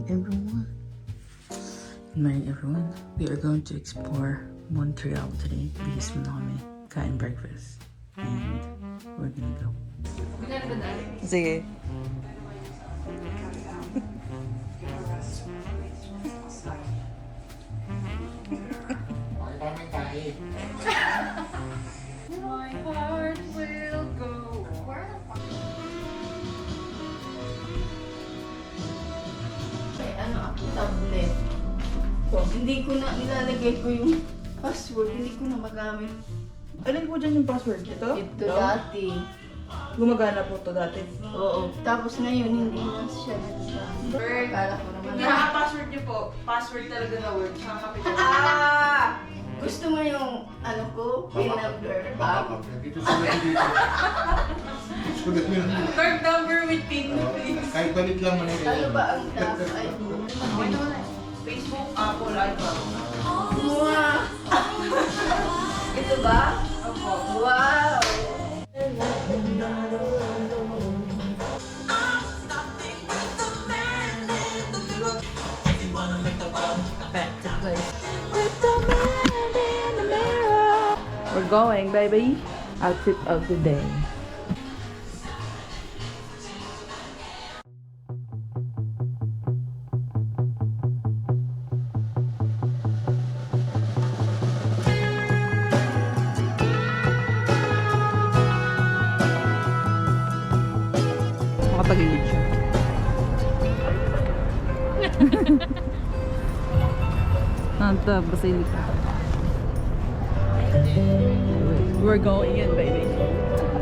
everyone. Good morning, everyone. We are going to explore Montreal today. Bihis mo na kami kain breakfast. And we're gonna go. Sige. My heart will go. May ano ako, tablet. So, hindi ko na ilalagay ko yung password, hindi ko na magamit. Alin po dyan yung password? Ito? Ito dati. Gumagana po to dati. Oo. Tapos ngayon, hindi na siya nagsasabi. Kala ko naman. Password niyo po. Password talaga na word. Tsaka kapital. Gusto mo yung ano ko? Pin number. Dito sila dito. Sulit mo yun. Card number with pin, please. Kahit balik lang man Ano ba ang dapat? Ay, Okay naman eh. Facebook, Apple, iPhone. wow! Ito ba? Opo. Wow! Back to place. With the man in the mirror. We're going, baby. Outfit of the day. Makapagilid siya. Nanta Basilica. We're going in, baby.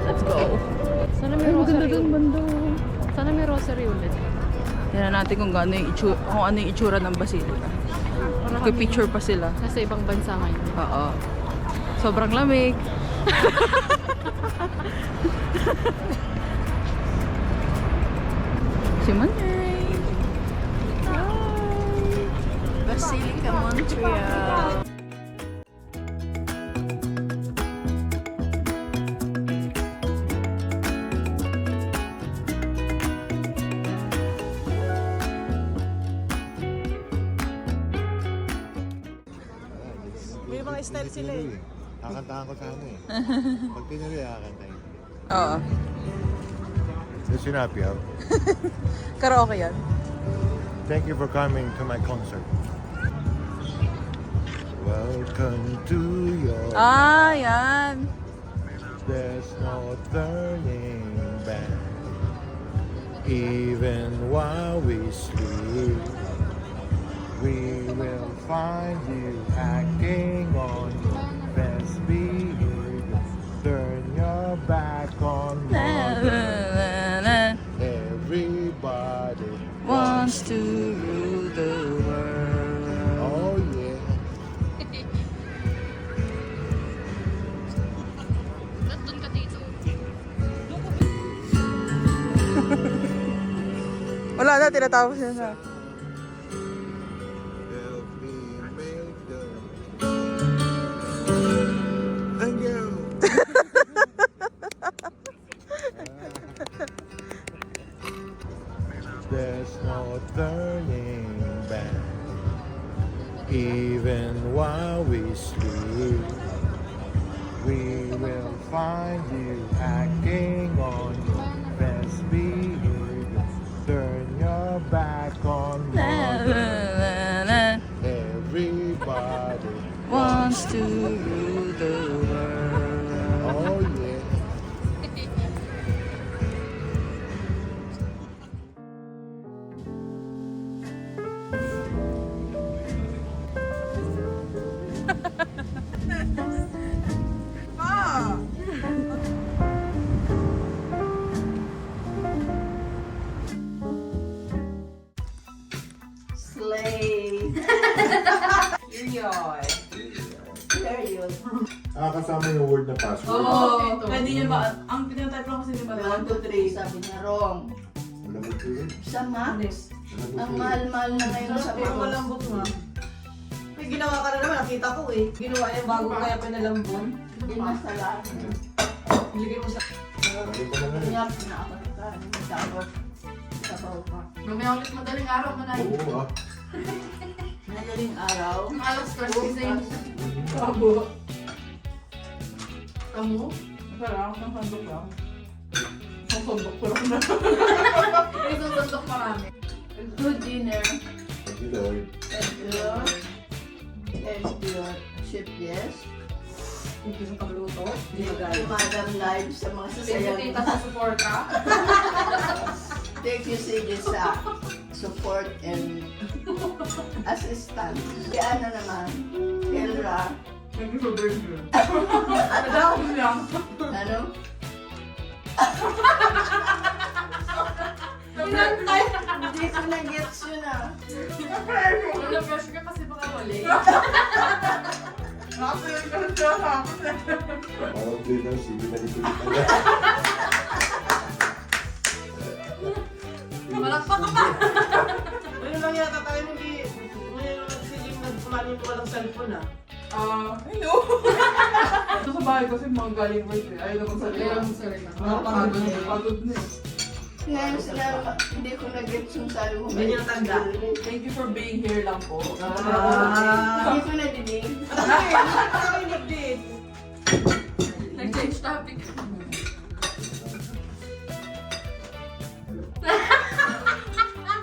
Let's go. Sana may Ay, maganda rosary. dun, banda. Sana may rosary ulit. Tingnan natin kung ano yung itsura ng Basilica. May picture pa sila. Nasa ibang bansa ngayon. Oo. Sobrang lamig. Si Monday. Basilica, Montreal. May mga style sila eh. Kakantahan ko sana eh. Pag tinuloy, kakantahin. Oo. Listen up, yo. Karaoke yan. Thank you for coming to my concert. Welcome to your Yan. There's no turning back. Even while we sleep, we will find you acting on your best behavior. Turn your back on everybody Wants to rule the world. Oh yeah. Ba't doon ka dito? Wala na, tinatapos na na. Help me make the thank you. There's no turning back. Even while we sleep, we will find you acting on your best behavior. Turn your back on everybody Wants to rule the world. Oh yeah. Slay. Period. Period. Kasama yung word na password. Oo. Pwede niyo ba? Ang pinatype lang kasi ni Madam. 1, 2, 3, sabi niya wrong. Malambot yun. Sa Max, Malambot ang yun. mahal-mahal na ngayon sa Pero Max. malambot nga. May ginawa ka na naman, nakita ko eh. Ginawa niya bago kaya pinalambon. Dinasalahan. Ilagay mo sa... Balik ko na nga. Kanya na ako. Tapos, sabaw araw pa. Mamaya ulit madaling araw mo na. Oo ah. Madaling araw? Alas 36. Tabo. Tamo? Sarang, ang sandok lang. Ang sandok ko lang na. Isang sandok marami. Good dinner. Thank you, Lord. Thank you. Thank you. Chef Jess. Hindi sa pagluto. Hindi Thank you, Madam Live, sa mga Thank you, sasayang. tita, sa suporta. Thank you, Sige, sa support and assistance. Si Ana naman, Elra. Thank you for being here. Ano daw? Ano? Hindi ko na-gets yun ah. Wala pressure ka kasi baka mali. Nakasayon ka na siya sa akin. Parang play ng sige na dito dito. Malakpak ka pa. Ano lang yata tayo hindi. Ngayon kasi yung nagkumani ko walang cellphone ah. Hello! Ito sa bahay kasi mga galing work eh. Ayaw naman sa Sorry na. Pagod na eh. Ngayon sila, hindi ko na-gets yung sabi mo. Hindi niya tanda. Thank you for being here lang po. Hindi ko na-dinig. Nakakainig din. Nag-change topic.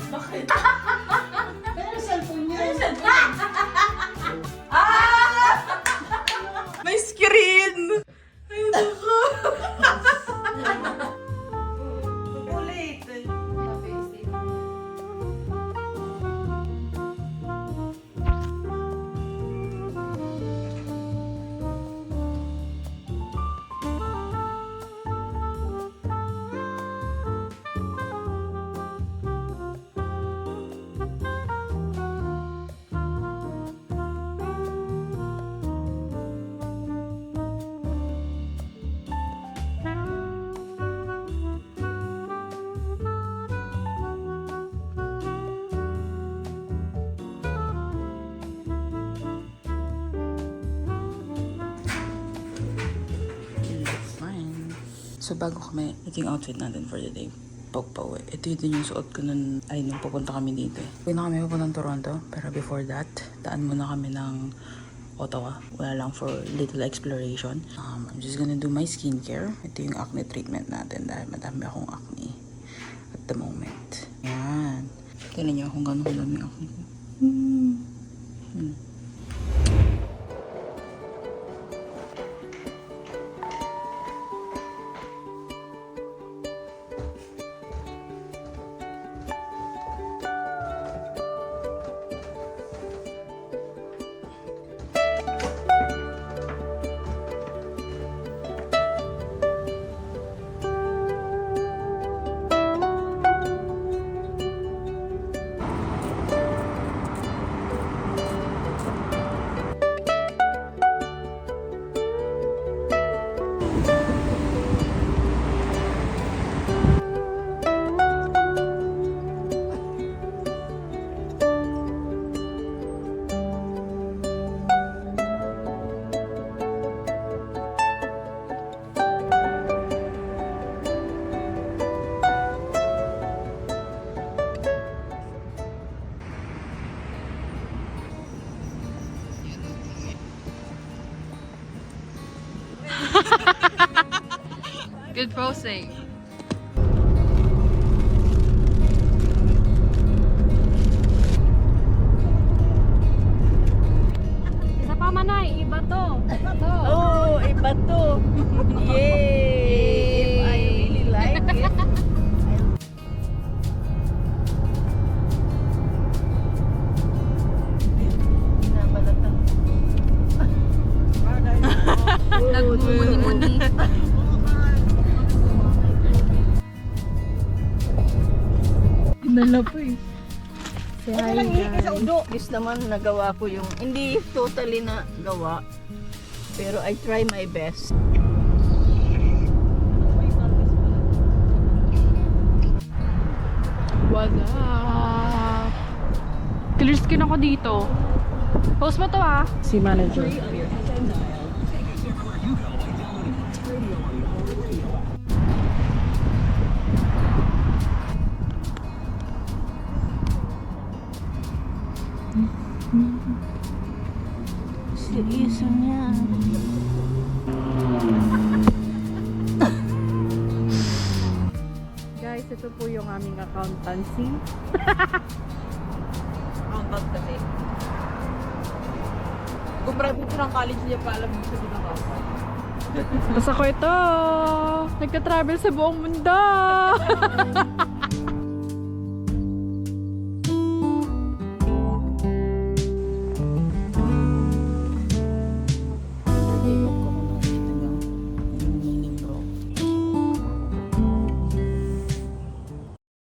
Bakit? Pero cellphone niya. May screen! Ulit. Fine. So bago kami, ito yung outfit natin for the day. Pauwi. Ito din yung suot ko nun, nung pupunta kami dito. Uwi na kami pupunta ng Toronto. Pero before that, daan muna kami ng Ottawa. Wala lang for little exploration. I'm just gonna do my skincare. Ito yung acne treatment natin dahil madami akong acne at the moment. Yan. Tignan niyo kung gano'n kadami acne ko. Good posing. Isa pa manay, iba to. Oh, iba to. Yay! If I really like it. Nabalatan. Nagmumuni-muni. Nala po eh. Ito lang hihiki sa udo. Gusto naman nagawa ko yung, hindi totally na gawa, pero I try my best. What's up? Clear skin ako dito. Post mo to ah. Si manager. Seryoso niya. Guys, ito po yung aming accountancy. Accountant kasi. Kung private ng college niya pa alam mo sa ginagawa. Tapos ako ito, nagka-travel sa buong mundo.